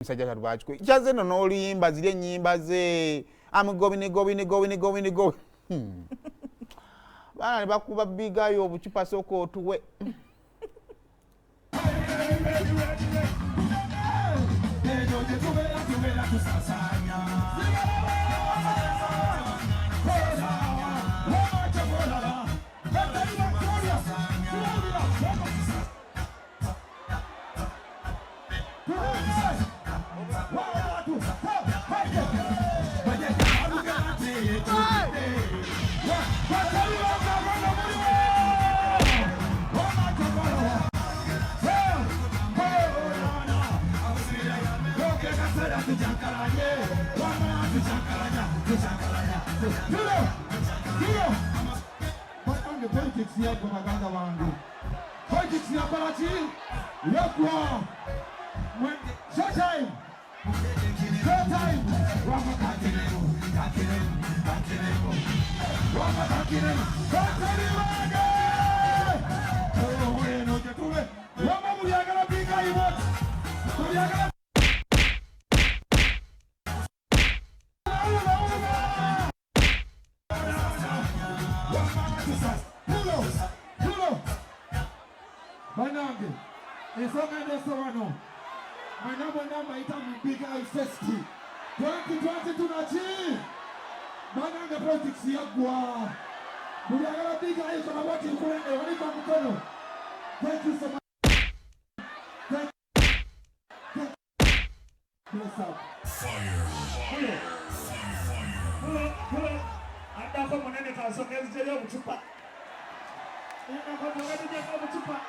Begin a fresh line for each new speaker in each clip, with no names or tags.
musajja tatubakiko kyaze no n'oluyimba ziri ennyimba ze amugobi ne gobi ne gobi ne gobi ne gobi baana ne bakuba bigayo obucupa sooka otuwe
Politics ya kwa maganda wangu. Politics ya kwa lachi. Yakwa. Showtime. Showtime. Wama kakiremu. Wama kakiremu. Kakiremu. Oh, bueno, que tuve. Wama muriagala pinga y what? Muriagala. Manange, esonga ndeso wano. Manamba itamu big eye festi. 2020 tunachi. Manange politics ya gwa. Muriagala big eye kama wati ukulende walipa mkono. Thank you so much. Thank you. Bless up. Fire. Hello. Anda kwa mwanene kasonga ezijele obucupa. Ina kwa mwanene jele obucupa.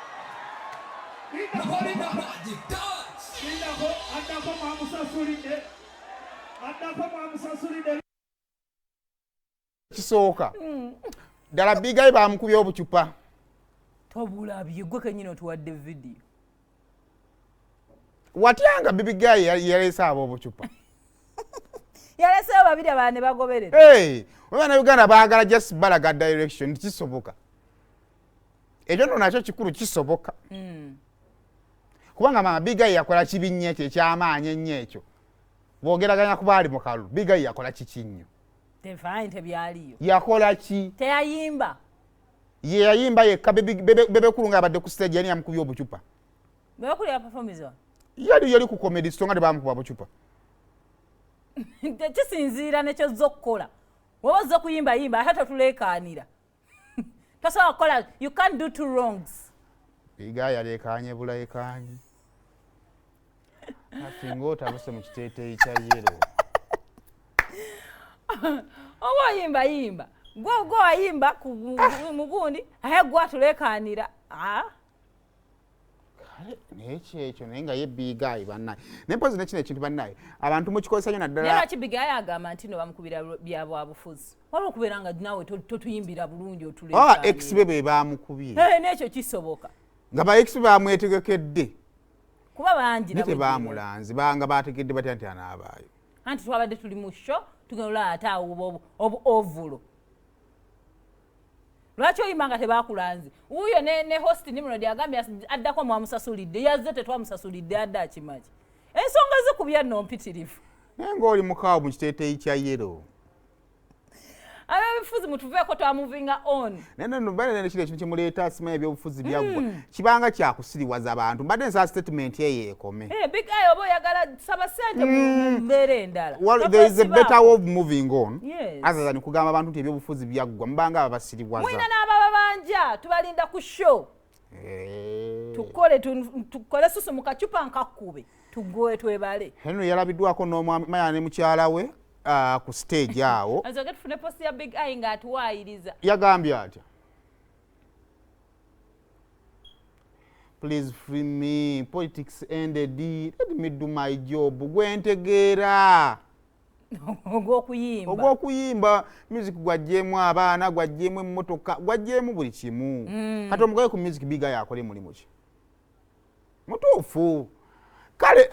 Kisooka ddala bigayi bamukubye obucupa
tobulabye gwe kenyini otuwadde video
watyanga bibigayi yalese abo obucupa
yaleseyo babiri abaana ne bagoberera
abaana Uganda baagala just balaga direction kisoboka ekyo nno nakyo kikulu kisoboka kubanga mama bigayi yakola kibi nnyo ekyo ekyamaanyi ennyo ekyo boogeraganya ku baali mu kalulu bigayi yakola kiki nnyo
tefaani tebyaliyo
yakola ki
teyayimba
ye yayimba yekka bebekulu nga abadde ku stage yani yamukubye obucupa
bebekulu ya performance
yali ku comedy songa tebamukuba bucupa
kisinziira nekyo zokkola woba ozza okuyimbayimba ate totuleekaanira tosobola kukola you can't do two wrongs
bigayi yaleekaanye bulaekaanye afinga otabuse mu kiteeteeyi kya yero
oba oyimbayimba gwe wayimba mugundi aye gwe atuleekaanira
nekyekyo naye nga ye bigayi bannaye nempozi nekino ekintu bannaye abantu mukikozesa nyo naddala
naye lwaki bigayi agamba nti no bamukubira byabwabufuzi waliwo okubeera nga naawe totuyimbira bulungi otuleekaanira
exibe be bamukubye
n'ekyo kisoboka
nga ba exibe bamwetegekedde
kuba bangi
nate bamulanzi banga bategedde batya nti anaabaayo
anti twabadde tuli mu sho tugenda olaba ate awo ovulo lwaki oyimba nga tebakulanze wuuyo ne host nimrod agambye addako mwamusasulidde yazze tetwamusasulidde adde akimaki ensonga zikubya nno mpitirivu
naye ngaoli mukaawo mu kiteeteeyi kya yero
abebufuzi mutuveeko twamuvinga on
nene kino ekintu kyemuleeta simanyi ebyobufuzi byaggwa kibanga kyakusiriwaza abantu mbadde nsaba statement eyo ekome
big eye oba oyagala saba ssente mu mbeera endala
there is a better way of moving on other than kugamba abantu nti ebyobufuzi byaggwa mubanga ababasiriwaza
mwina n'abababanja tubalinda ku show tukole susu mu kacupa nkakube tugowe twebale
henry yalabiddwako n'omwamaya ne mukyala we ku stage awo
azoge tufune post ya big eye nga atuwaayiriza
yagambye atya please free me politics ended let me do my job gwentegeera ogw'okuyimba music gwajjeemu abaana gwajjeemu emmotoka gwajjeemu buli kimu kati omugabe ku music big eye akole mulimu ki mutuufu kale